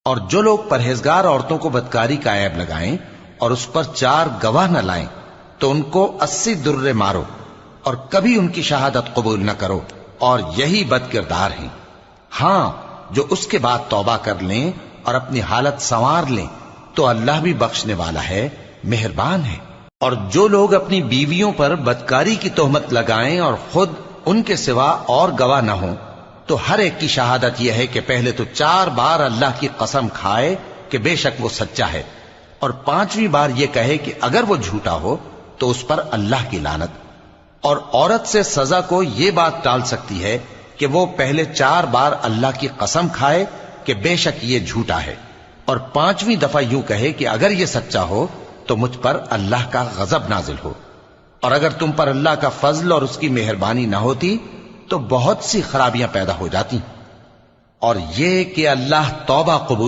اور جو لوگ پرہیزگار عورتوں کو بدکاری کا عیب لگائیں اور اس پر 4 گواہ نہ لائیں تو ان کو 80 درے مارو اور کبھی ان کی شہادت قبول نہ کرو، اور یہی بد کردار ہیں۔ ہاں، جو اس کے بعد توبہ کر لیں اور اپنی حالت سنوار لیں تو اللہ بھی بخشنے والا ہے، مہربان ہے۔ اور جو لوگ اپنی بیویوں پر بدکاری کی تہمت لگائیں اور خود ان کے سوا اور گواہ نہ ہوں تو ہر ایک کی شہادت یہ ہے کہ پہلے تو 4 بار اللہ کی قسم کھائے کہ بے شک وہ سچا ہے، اور 5ویں بار یہ کہے کہ اگر وہ جھوٹا ہو تو اس پر اللہ کی لعنت۔ اور عورت سے سزا کو یہ بات ٹال سکتی ہے کہ وہ پہلے 4 بار اللہ کی قسم کھائے کہ بے شک یہ جھوٹا ہے، اور 5ویں دفعہ یوں کہے کہ اگر یہ سچا ہو تو مجھ پر اللہ کا غضب نازل ہو۔ اور اگر تم پر اللہ کا فضل اور اس کی مہربانی نہ ہوتی تو بہت سی خرابیاں پیدا ہو جاتی۔ اور یہ کہ اللہ توبہ قبول